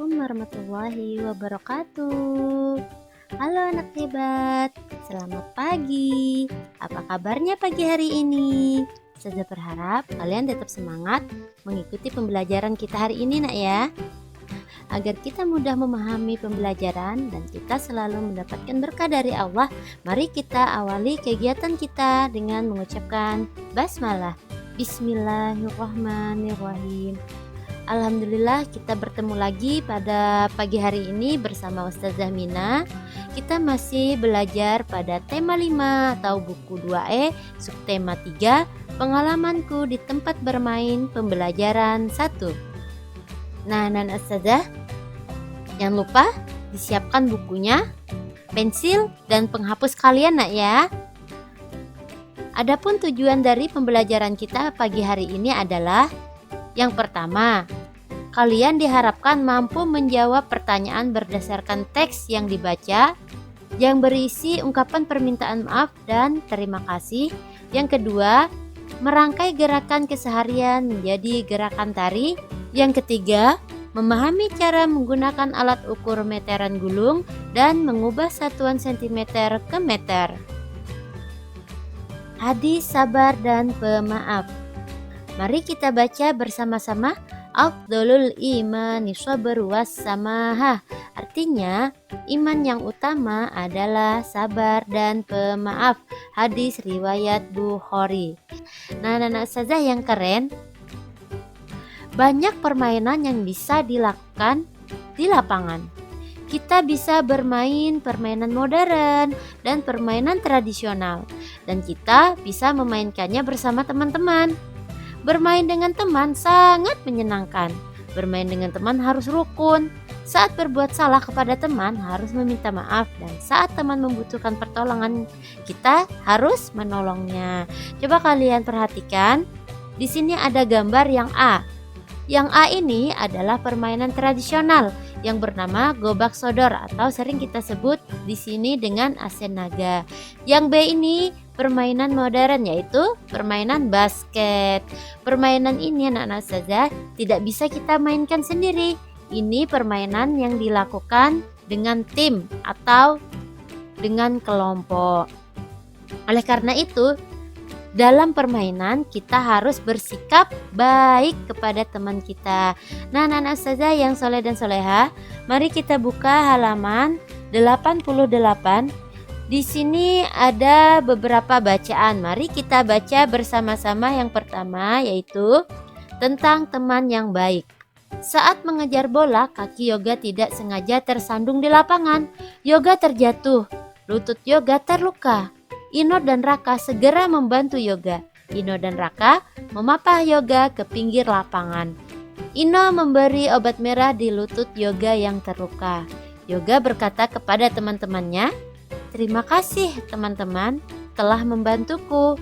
Assalamualaikum warahmatullahi wabarakatuh. Halo anak hebat, selamat pagi. Apa kabarnya pagi hari ini? Saya berharap kalian tetap semangat mengikuti pembelajaran kita hari ini nak ya. Agar kita mudah memahami pembelajaran dan kita selalu mendapatkan berkah dari Allah, mari kita awali kegiatan kita dengan mengucapkan basmalah. Bismillahirrahmanirrahim. Alhamdulillah kita bertemu lagi pada pagi hari ini bersama Ustazah Mina. Kita masih belajar pada tema 5 atau buku 2E subtema 3 pengalamanku di tempat bermain pembelajaran 1. Nah Ustazah, jangan lupa disiapkan bukunya, pensil dan penghapus kalian nak ya. Adapun tujuan dari pembelajaran kita pagi hari ini adalah yang pertama, kalian diharapkan mampu menjawab pertanyaan berdasarkan teks yang dibaca yang berisi ungkapan permintaan maaf dan terima kasih. Yang kedua, merangkai gerakan keseharian menjadi gerakan tari. Yang ketiga, memahami cara menggunakan alat ukur meteran gulung dan mengubah satuan sentimeter ke meter. Hadis sabar dan pemaaf. Mari kita baca bersama-sama. Afdolul imani sabr was samahah. Artinya, iman yang utama adalah sabar dan pemaaf. Hadis riwayat Bukhari. Nah, Ustazah yang keren, banyak permainan yang bisa dilakukan di lapangan. Kita bisa bermain permainan modern dan permainan tradisional, dan kita bisa memainkannya bersama teman-teman. Bermain dengan teman sangat menyenangkan. Bermain dengan teman harus rukun. Saat berbuat salah kepada teman harus meminta maaf, dan saat teman membutuhkan pertolongan kita harus menolongnya. Coba kalian perhatikan. Di sini ada gambar yang A. Yang A ini adalah permainan tradisional yang bernama gobak sodor atau sering kita sebut di sini dengan asen naga. Yang B ini permainan modern yaitu permainan basket. Permainan ini anak-anak saja tidak bisa kita mainkan sendiri. Ini permainan yang dilakukan dengan tim atau dengan kelompok. Oleh karena itu, dalam permainan kita harus bersikap baik kepada teman kita. Nah, anak-anak saja yang soleh dan soleha, mari kita buka halaman 88. Di sini ada beberapa bacaan. Mari kita baca bersama-sama. Yang pertama yaitu tentang teman yang baik. Saat mengejar bola, kaki Yoga tidak sengaja tersandung di lapangan. Yoga terjatuh. Lutut Yoga terluka. Ino dan Raka segera membantu Yoga. Ino dan Raka memapah Yoga ke pinggir lapangan. Ino memberi obat merah di lutut Yoga yang terluka. Yoga berkata kepada teman-temannya, "Terima kasih teman-teman telah membantuku."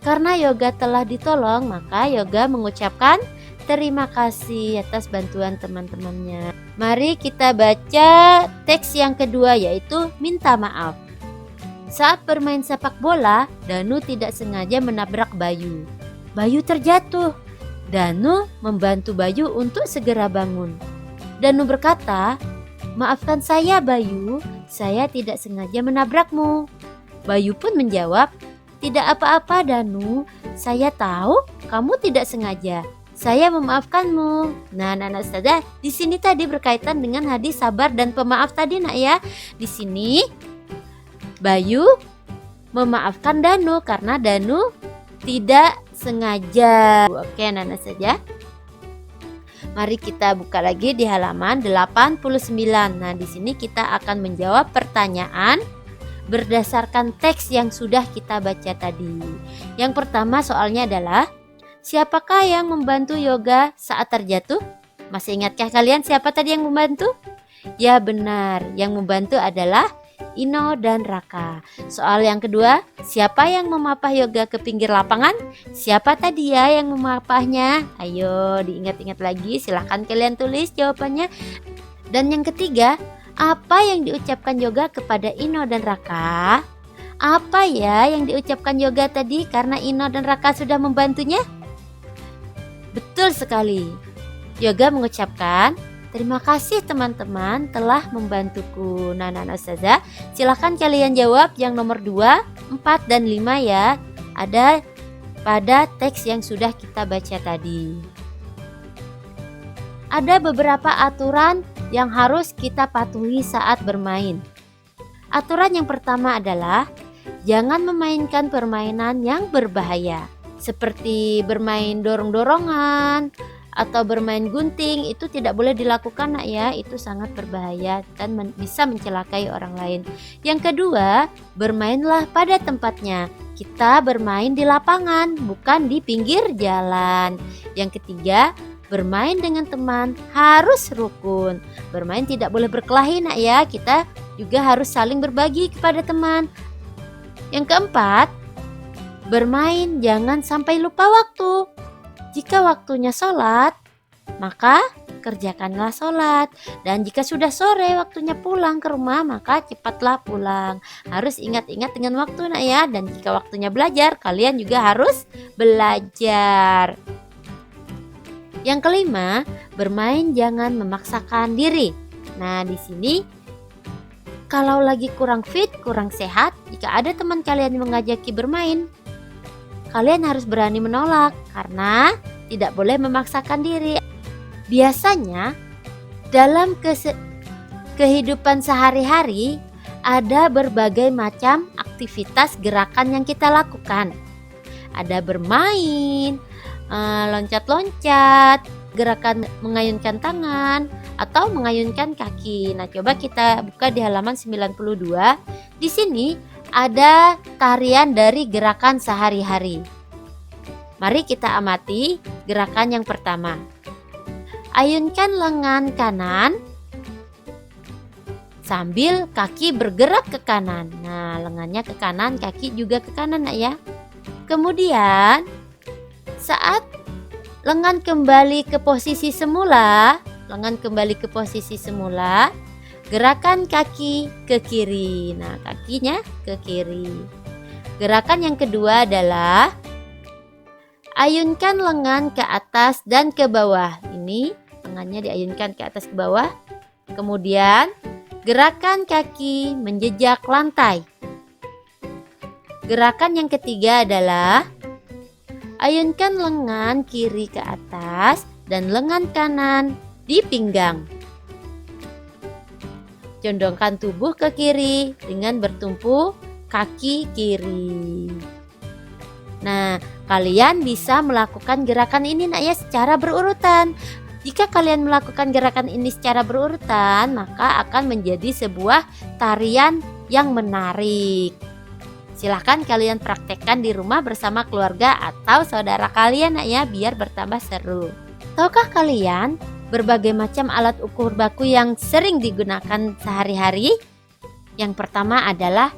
Karena Yoga telah ditolong, maka Yoga mengucapkan terima kasih atas bantuan teman-temannya. Mari kita baca teks yang kedua yaitu minta maaf. Saat bermain sepak bola, Danu tidak sengaja menabrak Bayu. Bayu terjatuh. Danu membantu Bayu untuk segera bangun. Danu berkata, "Maafkan saya Bayu, saya tidak sengaja menabrakmu." Bayu pun menjawab, "Tidak apa-apa Danu, saya tahu kamu tidak sengaja. Saya memaafkanmu." Nah, anak Ustazah, di sini tadi berkaitan dengan hadis sabar dan pemaaf tadi nak ya. Di sini Bayu memaafkan Danu karena Danu tidak sengaja. Oke, anak saja. Mari kita buka lagi di halaman 89. Nah, di sini kita akan menjawab pertanyaan berdasarkan teks yang sudah kita baca tadi. Yang pertama soalnya adalah, siapakah yang membantu Yoga saat terjatuh? Masih ingatkah kalian siapa tadi yang membantu? Ya benar, yang membantu adalah Ino dan Raka. Soal yang kedua, siapa yang memapah Yoga ke pinggir lapangan? Siapa tadi ya yang memapahnya? Ayo diingat-ingat lagi, silahkan kalian tulis jawabannya. Dan yang ketiga, apa yang diucapkan Yoga kepada Ino dan Raka? Apa ya yang diucapkan Yoga tadi karena Ino dan Raka sudah membantunya? Betul sekali. Yoga mengucapkan, Terima kasih teman-teman telah membantuku. Nah, Ustazah, silahkan kalian jawab yang nomor 2, 4, dan 5 ya. Ada pada teks yang sudah kita baca tadi. Ada beberapa aturan yang harus kita patuhi saat bermain. Aturan yang pertama adalah jangan memainkan permainan yang berbahaya, seperti bermain dorong-dorongan atau bermain gunting. Itu tidak boleh dilakukan nak ya, itu sangat berbahaya dan bisa mencelakai orang lain. Yang kedua, bermainlah pada tempatnya. Kita bermain di lapangan, bukan di pinggir jalan. Yang ketiga, bermain dengan teman harus rukun. Bermain tidak boleh berkelahi nak ya, kita juga harus saling berbagi kepada teman. Yang keempat, bermain jangan sampai lupa waktu. Jika waktunya sholat, maka kerjakanlah sholat. Dan jika sudah sore waktunya pulang ke rumah, maka cepatlah pulang. Harus ingat-ingat dengan waktu nak ya. Dan jika waktunya belajar, kalian juga harus belajar. Yang kelima, bermain jangan memaksakan diri. Nah, di sini kalau lagi kurang fit, kurang sehat, jika ada teman kalian yang mengajaki bermain, kalian harus berani menolak karena tidak boleh memaksakan diri. Biasanya dalam kehidupan sehari-hari ada berbagai macam aktivitas gerakan yang kita lakukan. Ada bermain, loncat-loncat, gerakan mengayunkan tangan atau mengayunkan kaki. Nah, coba kita buka di halaman 92. Di sini ada tarian dari gerakan sehari-hari. Mari kita amati gerakan yang pertama. Ayunkan lengan kanan sambil kaki bergerak ke kanan. Nah, lengannya ke kanan, kaki juga ke kanan nak ya. Kemudian saat lengan kembali ke posisi semula, gerakan kaki ke kiri. Nah, kakinya ke kiri. Gerakan yang kedua adalah ayunkan lengan ke atas dan ke bawah. Ini lengannya diayunkan ke atas ke bawah. Kemudian gerakan kaki menjejak lantai. Gerakan yang ketiga adalah ayunkan lengan kiri ke atas dan lengan kanan di pinggang. Condongkan tubuh ke kiri dengan bertumpu kaki kiri. Nah, kalian bisa melakukan gerakan ini nak ya secara berurutan. Jika kalian melakukan gerakan ini secara berurutan, maka akan menjadi sebuah tarian yang menarik. Silahkan kalian praktekkan di rumah bersama keluarga atau saudara kalian nak ya, biar bertambah seru. Tahukah kalian berbagai macam alat ukur baku yang sering digunakan sehari-hari? Yang pertama adalah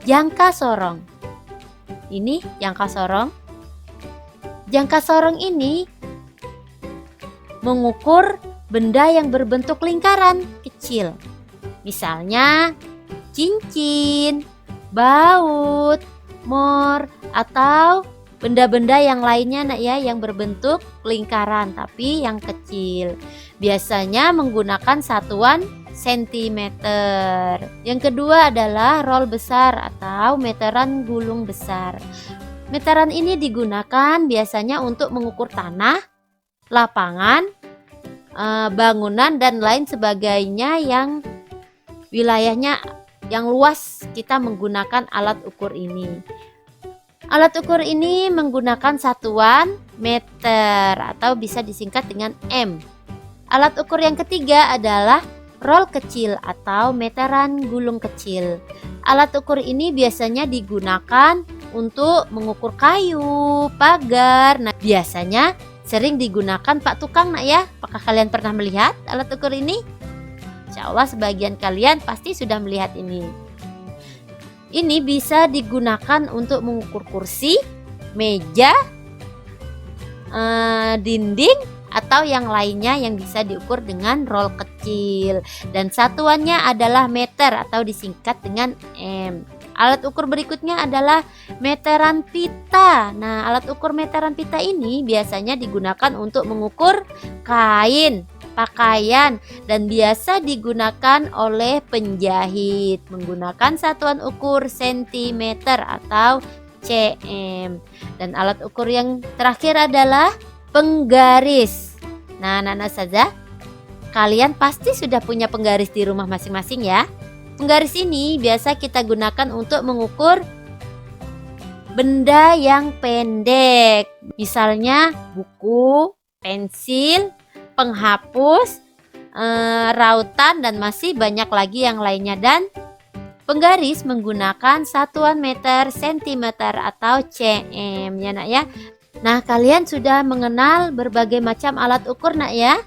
jangka sorong. Ini jangka sorong. Jangka sorong ini mengukur benda yang berbentuk lingkaran kecil. Misalnya cincin, baut, mor, atau benda-benda yang lainnya nak ya, yang berbentuk lingkaran tapi yang kecil. Biasanya menggunakan satuan sentimeter. Yang kedua adalah roll besar atau meteran gulung besar. Meteran ini digunakan biasanya untuk mengukur tanah, lapangan, bangunan dan lain sebagainya yang wilayahnya yang luas. Kita menggunakan alat ukur ini. Alat ukur ini menggunakan satuan meter atau bisa disingkat dengan M. Alat ukur yang ketiga adalah roll kecil atau meteran gulung kecil. Alat ukur ini biasanya digunakan untuk mengukur kayu, pagar. Nah, biasanya sering digunakan Pak Tukang nak ya. Apakah kalian pernah melihat alat ukur ini? Insya Allah sebagian kalian pasti sudah melihat ini. Ini bisa digunakan untuk mengukur kursi, meja, dinding, atau yang lainnya yang bisa diukur dengan roll kecil. Dan satuannya adalah meter atau disingkat dengan M. Alat ukur berikutnya adalah meteran pita. Nah, alat ukur meteran pita ini biasanya digunakan untuk mengukur kain, pakaian dan biasa digunakan oleh penjahit menggunakan satuan ukur sentimeter atau cm. Dan alat ukur yang terakhir adalah penggaris. Nah, anak-anak saja, kalian pasti sudah punya penggaris di rumah masing-masing ya. Penggaris ini biasa kita gunakan untuk mengukur benda yang pendek. Misalnya buku, pensil, penghapus, rautan, dan masih banyak lagi yang lainnya. Dan penggaris menggunakan satuan meter, sentimeter, atau cm ya nak ya. Nah, kalian sudah mengenal berbagai macam alat ukur nak ya.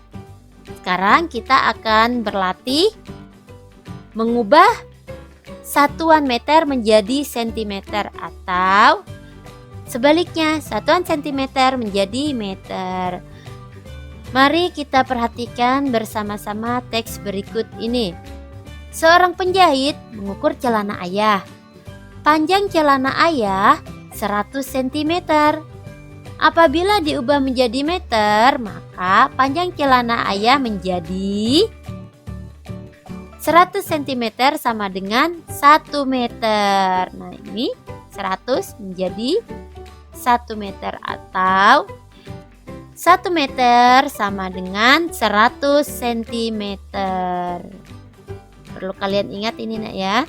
Sekarang kita akan berlatih mengubah satuan meter menjadi sentimeter atau sebaliknya satuan sentimeter menjadi meter. Mari kita perhatikan bersama-sama teks berikut ini. Seorang penjahit mengukur celana ayah. Panjang celana ayah 100 cm. Apabila diubah menjadi meter, maka panjang celana ayah menjadi 100 cm sama dengan 1 meter. Nah, ini 100 menjadi 1 meter atau 1 meter sama dengan 100 cm. Perlu kalian ingat ini nak ya.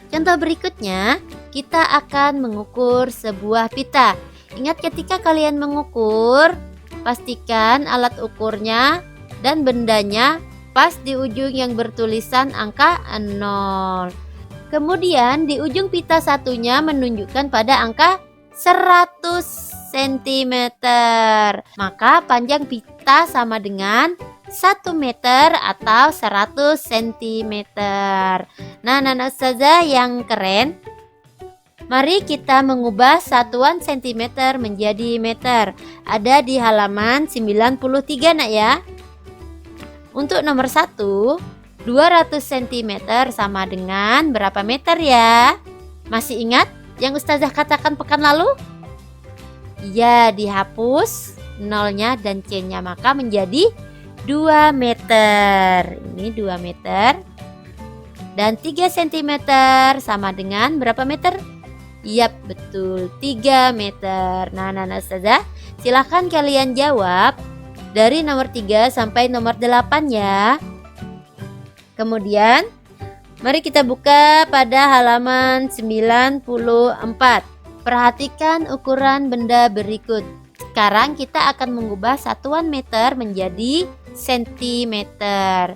Contoh berikutnya, kita akan mengukur sebuah pita. Ingat ketika kalian mengukur, pastikan alat ukurnya dan bendanya pas di ujung yang bertulisan angka 0. Kemudian di ujung pita satunya menunjukkan pada angka 100 cm. Maka panjang pita sama dengan 1 meter atau 100 cm. Nah, anak-anak saja yang keren, mari kita mengubah satuan sentimeter menjadi meter. Ada di halaman 93 nak ya. Untuk nomor 1, 200 cm sama dengan berapa meter ya? Masih ingat yang Ustazah katakan pekan lalu? Iya, dihapus nolnya dan C-nya, maka menjadi 2 meter. Ini 2 meter. Dan 3 cm sama dengan berapa meter? Yap, betul, 3 meter. Nah, anak-anak Ustazah, silahkan kalian jawab dari nomor 3 sampai nomor 8 ya. Kemudian mari kita buka pada halaman 94. Perhatikan ukuran benda berikut. Sekarang kita akan mengubah satuan meter menjadi sentimeter.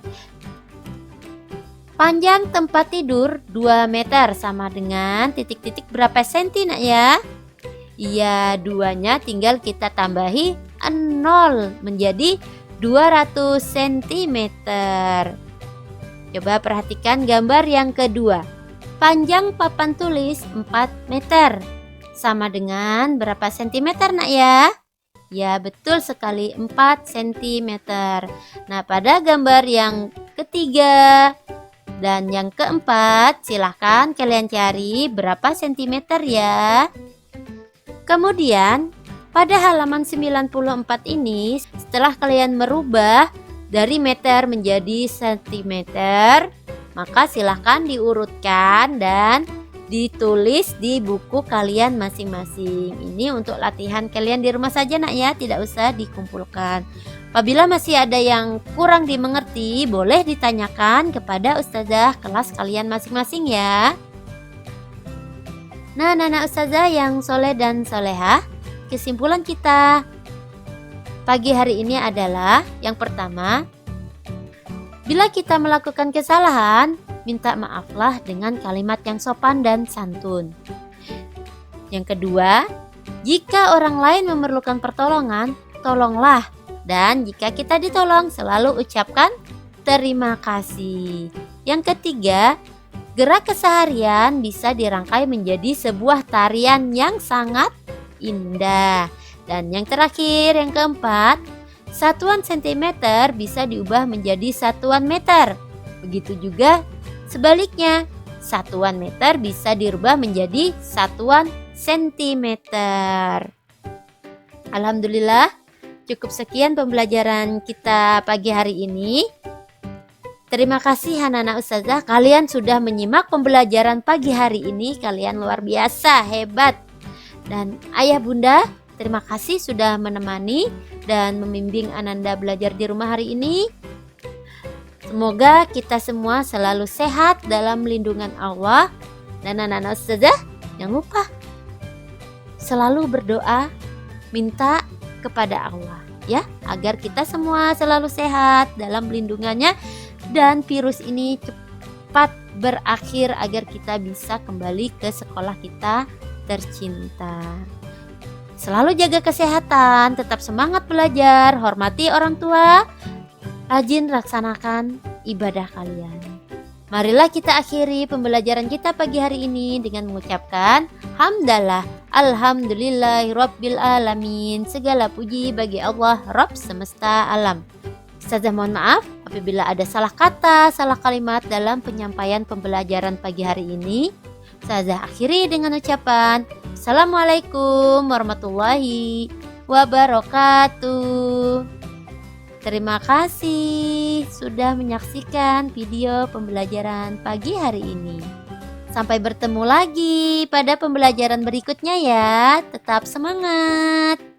Panjang tempat tidur 2 meter sama dengan titik-titik berapa senti nak ya? Iya, 2-nya tinggal kita tambahi 0 menjadi 200 cm. Coba perhatikan gambar yang kedua. Panjang papan tulis 4 meter. Sama dengan berapa sentimeter nak ya? Ya, betul sekali, 4 cm. Nah, pada gambar yang ketiga dan yang keempat, silahkan kalian cari berapa sentimeter ya. Kemudian pada halaman 94 ini, setelah kalian merubah dari meter menjadi sentimeter, maka silahkan diurutkan dan ditulis di buku kalian masing-masing. Ini untuk latihan kalian di rumah saja nak ya, tidak usah dikumpulkan. Apabila masih ada yang kurang dimengerti, boleh ditanyakan kepada ustazah kelas kalian masing-masing ya. Nah, anak-anak ustazah yang soleh dan solehah, kesimpulan kita pagi hari ini adalah yang pertama, bila kita melakukan kesalahan, minta maaflah dengan kalimat yang sopan dan santun. Yang kedua, jika orang lain memerlukan pertolongan, tolonglah. Dan jika kita ditolong, selalu ucapkan terima kasih. Yang ketiga, gerak keseharian bisa dirangkai menjadi sebuah tarian yang sangat indah. Dan yang terakhir, yang keempat, satuan sentimeter bisa diubah menjadi satuan meter. Begitu juga sebaliknya, satuan meter bisa dirubah menjadi satuan sentimeter. Alhamdulillah, cukup sekian pembelajaran kita pagi hari ini. Terima kasih anak-anak ustazah, kalian sudah menyimak pembelajaran pagi hari ini. Kalian luar biasa, hebat. Dan ayah bunda, terima kasih sudah menemani dan membimbing Ananda belajar di rumah hari ini. Semoga kita semua selalu sehat dalam lindungan Allah. Dan anak-anak ustazah, jangan lupa selalu berdoa, minta kepada Allah ya, agar kita semua selalu sehat dalam lindungannya dan virus ini cepat berakhir agar kita bisa kembali ke sekolah kita tercinta. Selalu jaga kesehatan, tetap semangat belajar, hormati orang tua, rajin laksanakan ibadah kalian. Marilah kita akhiri pembelajaran kita pagi hari ini dengan mengucapkan hamdalah, alhamdulillahirabbil alamin. Segala puji bagi Allah Rabb semesta alam. Ustazah mohon maaf apabila ada salah kata, salah kalimat dalam penyampaian pembelajaran pagi hari ini. Ustazah akhiri dengan ucapan Assalamualaikum warahmatullahi wabarakatuh. Terima kasih sudah menyaksikan video pembelajaran pagi hari ini. Sampai bertemu lagi pada pembelajaran berikutnya ya. Tetap semangat.